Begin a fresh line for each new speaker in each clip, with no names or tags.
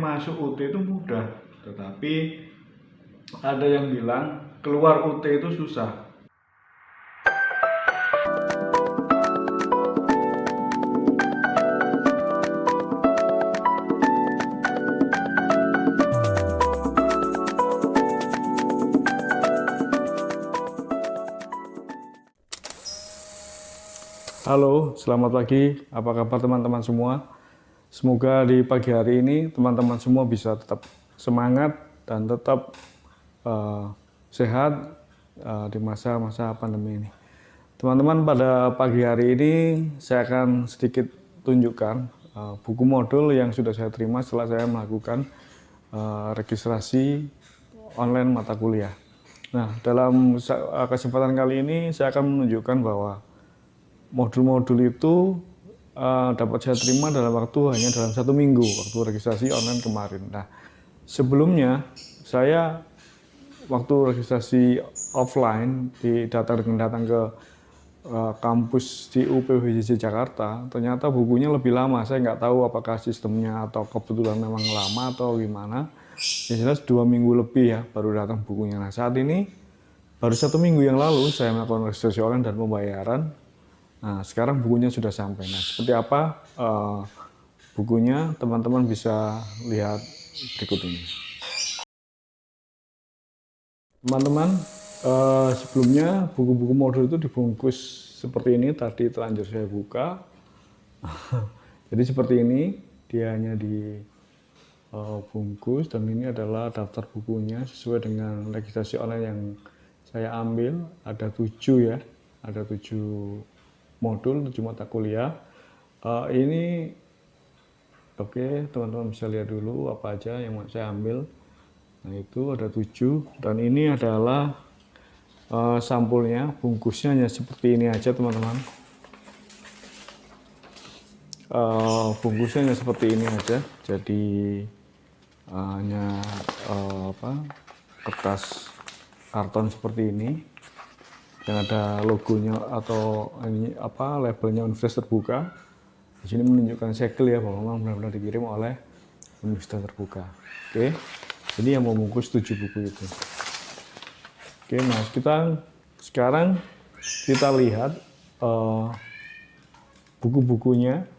masuk UT itu mudah, tetapi ada yang bilang keluar UT itu susah. Halo, selamat pagi. Apa kabar teman-teman semua? Semoga di pagi hari ini teman-teman semua bisa tetap semangat dan tetap sehat di masa-masa pandemi ini. Teman-teman, pada pagi hari ini saya akan sedikit tunjukkan buku modul yang sudah saya terima setelah saya melakukan registrasi online mata kuliah. Nah, dalam kesempatan kali ini saya akan menunjukkan bahwa modul-modul itu dapat saya terima dalam waktu hanya dalam 1 minggu waktu registrasi online kemarin. Nah, sebelumnya saya waktu registrasi offline datang ke kampus di UPWJJ Jakarta, ternyata bukunya lebih lama. Saya nggak tahu apakah sistemnya atau kebetulan memang lama atau gimana. Yang jelas 2 minggu lebih ya baru datang bukunya. Nah, saat ini baru 1 minggu yang lalu saya melakukan registrasi online dan pembayaran. Nah, sekarang bukunya sudah sampai. Nah, seperti apa bukunya, teman-teman bisa lihat berikut ini. Teman-teman, sebelumnya buku-buku modul itu dibungkus seperti ini, tadi terlanjur saya buka. Jadi seperti ini, dia hanya dibungkus, dan ini adalah daftar bukunya sesuai dengan registrasi online yang saya ambil. Ada 7 ya, ada 7 modul, 7 mata kuliah. Ini oke, teman-teman bisa lihat dulu apa aja yang saya ambil. Nah, itu ada 7, dan ini adalah sampulnya. Bungkusnya hanya seperti ini aja teman-teman. Bungkusnya hanya seperti ini aja, jadi hanya kertas karton seperti ini yang ada logonya atau ini labelnya Universitas Terbuka. Di sini menunjukkan segel ya, bahwa memang benar-benar dikirim oleh Universitas Terbuka. Oke, ini yang membungkus 7 buku itu. Oke, nah sekarang kita lihat buku-bukunya.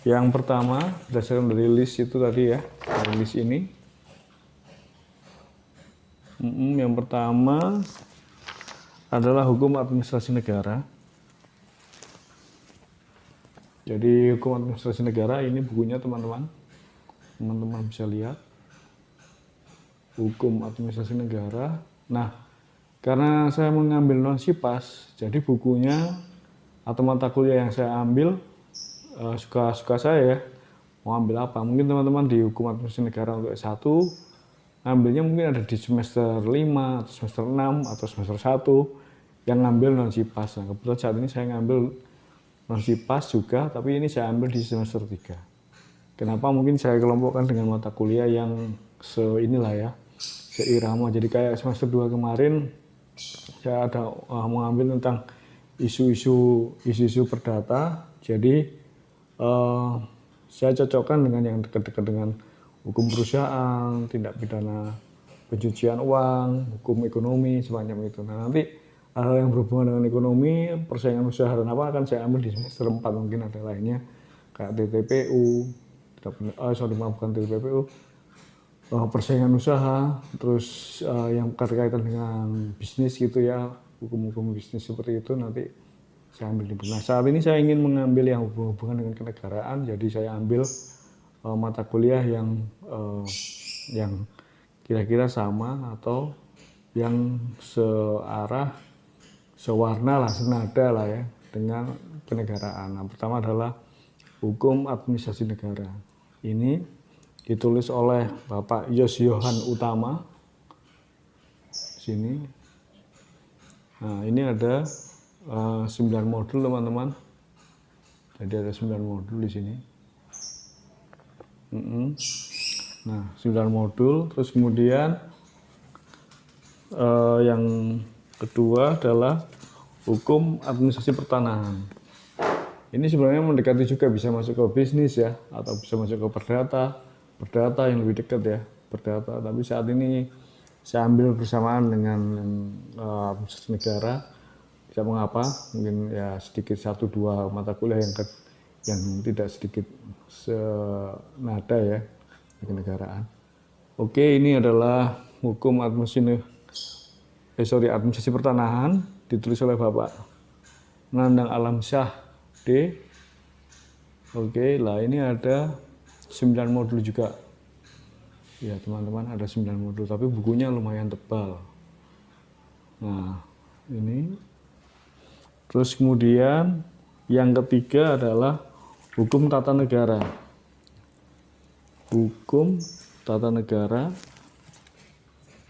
Yang pertama berdasarkan dari list itu tadi ya, dari list ini. Yang pertama adalah Hukum Administrasi Negara. Jadi Hukum Administrasi Negara ini bukunya teman-teman bisa lihat. Hukum Administrasi Negara. Nah, karena saya mengambil non-SIPAS, jadi bukunya atau mata kuliah yang saya ambil suka-suka saya ya, mau ambil apa. Mungkin teman-teman di Hukum Administrasi Negara untuk S1 ngambilnya mungkin ada di semester 5 atau semester 6 atau semester 1 yang ngambil non-SIPAS. Nah, kebetulan saat ini saya ngambil non-SIPAS juga, tapi ini saya ambil di semester 3. Kenapa? Mungkin saya kelompokkan dengan mata kuliah yang seirama. Jadi kayak semester 2 kemarin saya ada mengambil tentang isu-isu perdata. Jadi saya cocokkan dengan yang dekat-dekat dengan hukum perusahaan, tindak pidana pencucian uang, hukum ekonomi, semacam itu. Nah, nanti hal yang berhubungan dengan ekonomi, persaingan usaha dan apa akan saya ambil di semester 4. Mungkin ada lainnya kayak TTPU, persaingan usaha, terus yang berkaitan dengan bisnis gitu ya, hukum-hukum bisnis seperti itu nanti saya ambil di buku. Nah, saat ini saya ingin mengambil yang berhubungan dengan kenegaraan, jadi saya ambil mata kuliah yang kira-kira sama atau yang sewarna lah, senada lah ya dengan kenegaraan. Nah, pertama adalah Hukum Administrasi Negara. Ini ditulis oleh Bapak Yos-Yohan Utama. Sini. Nah, ini ada 9 modul teman-teman. Jadi ada 9 modul di sini. Nah, 9 modul. Terus kemudian yang kedua adalah Hukum Administrasi Pertanahan. Ini sebenarnya mendekati juga bisa masuk ke bisnis ya, atau bisa masuk ke perdata yang lebih dekat ya, perdata. Tapi saat ini saya ambil bersamaan dengan administrasi negara. Tidak mengapa, mungkin ya sedikit satu dua mata kuliah yang tidak sedikit senada ya, kenegaraan. Oke, ini adalah hukum administrasi pertanahan ditulis oleh Bapak Nandang Alamsyah D. Oke, lah ini ada 9 modul juga. Ya teman-teman, ada 9 modul, tapi bukunya lumayan tebal. Nah, ini. Terus kemudian yang ketiga adalah hukum tata negara. Hukum tata negara.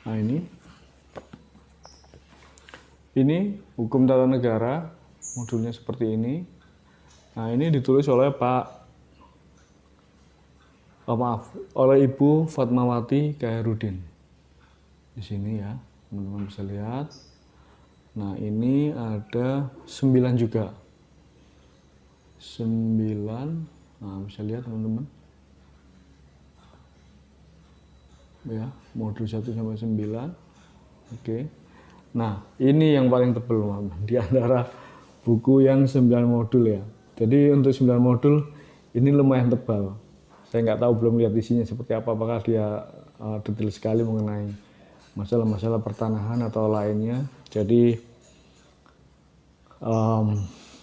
Nah, ini hukum tata negara, modulnya seperti ini. Nah, ini ditulis oleh oleh Ibu Fatmawati Khairudin. Di sini ya, teman-teman bisa lihat. Nah, ini ada 9 juga. 9. Nah, bisa lihat teman-teman. Ya, modul 1 sampai 9. Oke. Nah, ini yang paling tebal teman-teman di antara buku yang 9 modul ya. Jadi untuk 9 modul ini lumayan tebal. Saya nggak tahu, belum lihat isinya seperti apa, apakah dia detail sekali mengenai masalah-masalah pertanahan atau lainnya. Jadi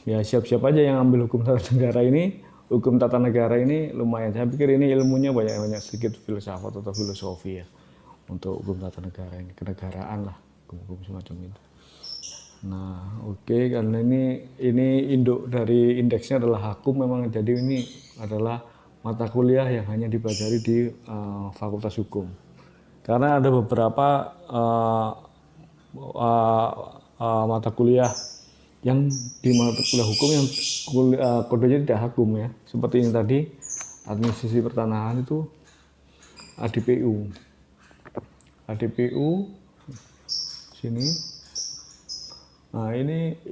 ya siap-siap aja yang ambil hukum tata negara ini. Hukum tata negara ini lumayan. Saya pikir ini ilmunya banyak sedikit filsafat atau filosofi ya untuk hukum tata negara ini, kenegaraan lah, hukum semacam itu. Nah, oke, karena ini induk dari indeksnya adalah Hakum memang, jadi ini adalah mata kuliah yang hanya dipelajari di Fakultas Hukum. Karena ada beberapa mata kuliah yang di mata kuliah hukum yang kodenya tidak Hakum ya. Seperti ini tadi, administrasi pertanahan itu ADPU. ADPU sini. Nah, ini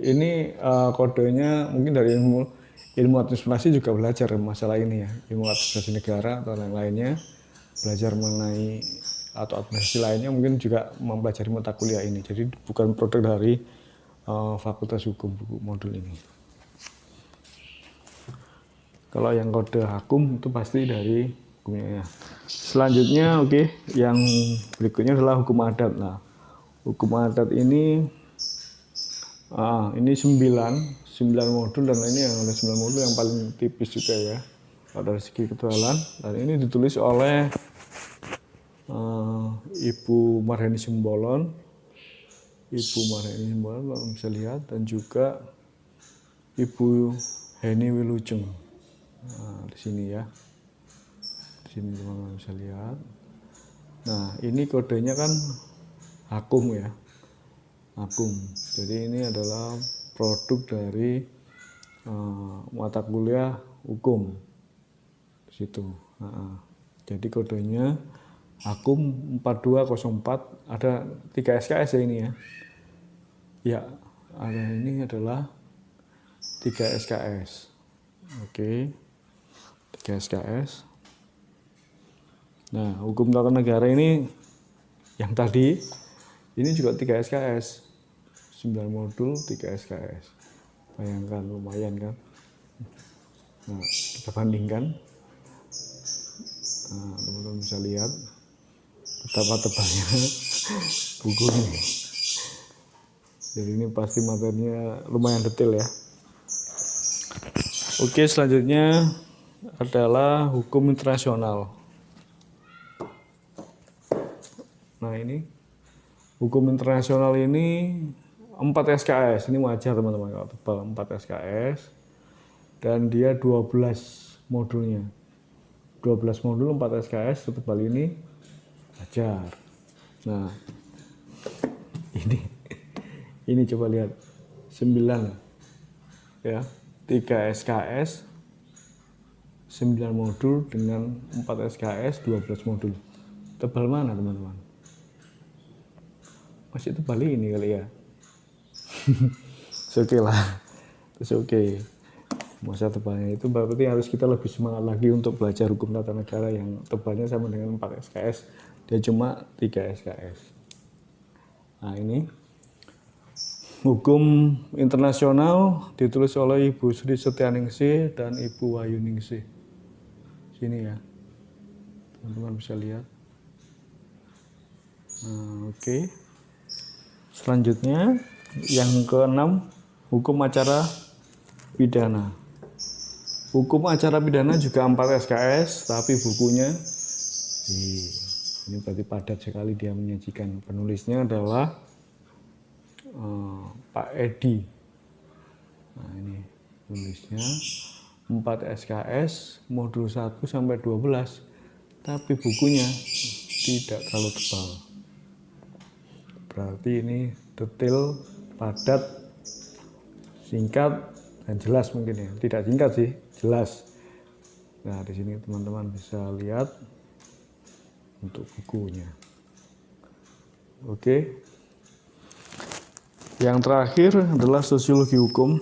kodenya mungkin dari ilmu administrasi juga belajar masalah ini ya, ilmu administrasi negara atau lain-lainnya, belajar mengenai atau administrasi lainnya mungkin juga mempelajari mata kuliah ini. Jadi bukan produk dari Fakultas Hukum buku modul ini. Kalau yang kode Hakum itu pasti dari hukumnya. Selanjutnya oke, yang berikutnya adalah hukum adat. Nah, hukum adat ini 9 modul, dan ini yang ada 9 modul yang paling tipis juga ya dari segi ketebalan. Dan ini ditulis oleh Ibu Marheni Simbolon, kalau bisa lihat, dan juga Ibu Heni Wilujeng. Nah, di sini ya, di sini teman-teman bisa lihat. Nah, ini kodenya kan Hakum ya, Hakum. Jadi ini adalah produk dari mata kuliah hukum di situ. Jadi kodenya Hakum 4204, ada 3 SKS ya ini ya. Ya, ada, ini adalah 3 SKS. Oke. 3 SKS. Nah, hukum tata negara ini yang tadi ini juga 3 SKS. 9 modul 3 SKS. Bayangkan, lumayan kan. Nah, kita bandingkan. Nah, teman-teman bisa lihat betapa tebalnya buku ini. Jadi ini pasti materinya lumayan detail ya. Oke, selanjutnya adalah hukum internasional. Nah, ini hukum internasional ini 4 SKS. Ini wajar teman-teman kalau tebal, 4 SKS. Dan dia 12 modulnya. 12 modul 4 SKS setebal ini wajar. Nah, ini coba lihat 9 ya, 3 SKS 9 modul dengan 4 SKS 12 modul. Tebal mana teman-teman? Masih tebal ini kali ya. Oke lah, terus oke. Masa tebalnya itu berarti harus kita lebih semangat lagi untuk belajar hukum tata negara yang tebalnya sama dengan 4 SKS, dia cuma 3 SKS. Nah ini hukum internasional ditulis oleh Ibu Sri Setianingsih dan Ibu Wahyuningsih. Sini ya, teman-teman bisa lihat. Nah, oke. Selanjutnya yang ke-6, hukum acara pidana. Hukum acara pidana juga 4 SKS, tapi bukunya ini berarti padat sekali dia menyajikan. Penulisnya adalah Pak Edi. Nah ini penulisnya 4 SKS, modul 1 sampai 12, tapi bukunya tidak terlalu tebal. Berarti ini detail, padat, singkat, dan jelas mungkin ya. Tidak singkat sih, jelas. Nah, di sini teman-teman bisa lihat untuk bukunya. Oke. Yang terakhir adalah sosiologi hukum.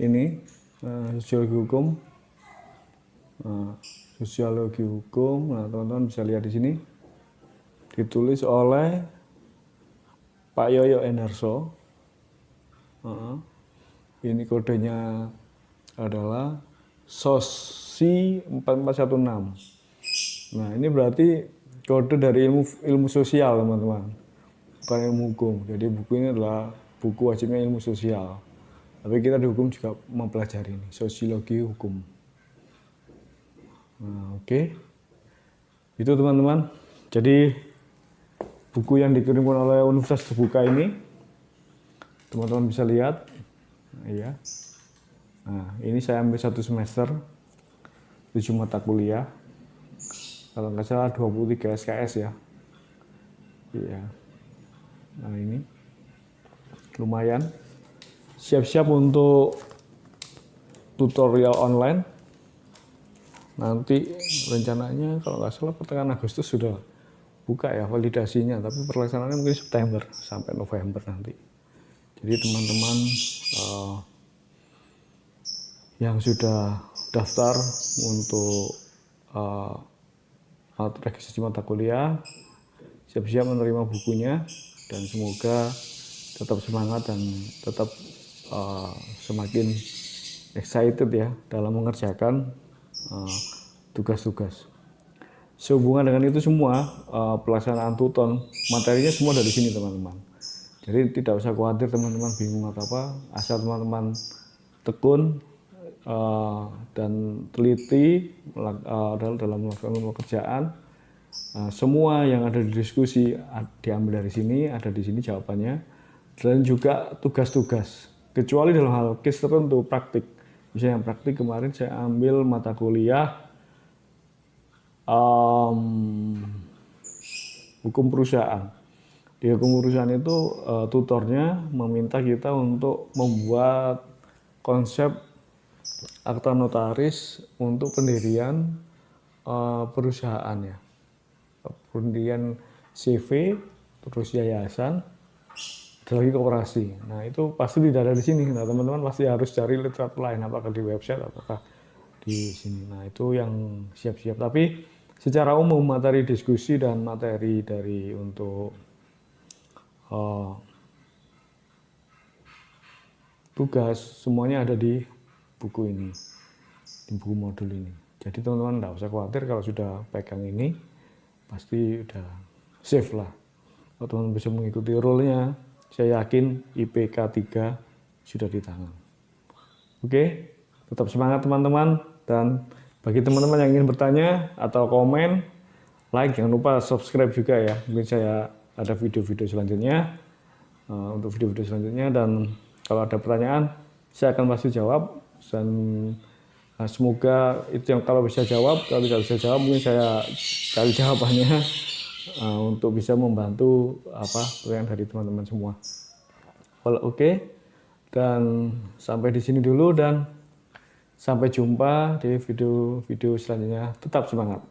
Ini sosiologi hukum. Sosiologi hukum. Nah, teman-teman bisa lihat di sini. Ditulis oleh Pak Yoyo Enarso. Ini kodenya adalah SOSI 4416. Nah, ini berarti kode dari ilmu sosial, teman-teman. Bukan ilmu hukum. Jadi buku ini adalah buku wajibnya ilmu sosial. Tapi kita di hukum juga mempelajari ini, sosiologi hukum. Nah, oke. Itu teman-teman. Jadi buku yang dikirimkan oleh Universitas Terbuka ini, teman-teman bisa lihat. Iya. Nah, ini saya ambil 1 semester, 7 mata kuliah. Kalau nggak salah 23 SKS ya. Iya. Nah ini lumayan. Siap-siap untuk tutorial online. Nanti rencananya kalau nggak salah pertengahan Agustus sudah buka ya validasinya, tapi pelaksanaannya mungkin September sampai November nanti. Jadi teman-teman yang sudah daftar untuk registrasi mata kuliah, siap-siap menerima bukunya, dan semoga tetap semangat dan tetap semakin excited ya dalam mengerjakan tugas-tugas. Sehubungan dengan itu semua, pelaksanaan tuton materinya semua dari sini teman-teman. Jadi tidak usah khawatir teman-teman bingung atau apa, asal teman-teman tekun dan teliti dalam melakukan pekerjaan. Semua yang ada di diskusi diambil dari sini, ada di sini jawabannya, dan juga tugas-tugas. Kecuali dalam hal case tertentu praktik. Misalnya yang praktik kemarin saya ambil mata kuliah hukum perusahaan. Di hukum perusahaan itu tutornya meminta kita untuk membuat konsep akta notaris untuk pendirian perusahaan ya. Pendirian CV, terus yayasan, ada lagi koperasi. Nah itu pasti tidak ada di sini. Nah teman-teman pasti harus cari literatur lain, apakah di website, apakah di sini. Nah itu yang siap-siap. Tapi secara umum materi diskusi dan materi dari untuk tugas semuanya ada di buku ini, di buku modul ini. Jadi teman-teman tidak usah khawatir kalau sudah pegang ini, pasti udah safe lah. Kalau teman-teman bisa mengikuti rule-nya, saya yakin IPK 3 sudah di tangan. Oke, tetap semangat teman-teman, dan bagi teman-teman yang ingin bertanya atau komen, like, jangan lupa subscribe juga ya. Mungkin saya ada video-video selanjutnya, untuk video-video selanjutnya, dan kalau ada pertanyaan, saya akan pasti jawab, dan semoga itu yang kalau bisa jawab, kalau tidak bisa jawab mungkin saya cari jawabannya untuk bisa membantu pertanyaan dari teman-teman semua. Oke, dan sampai di sini dulu, dan sampai jumpa di video-video selanjutnya. Tetap semangat.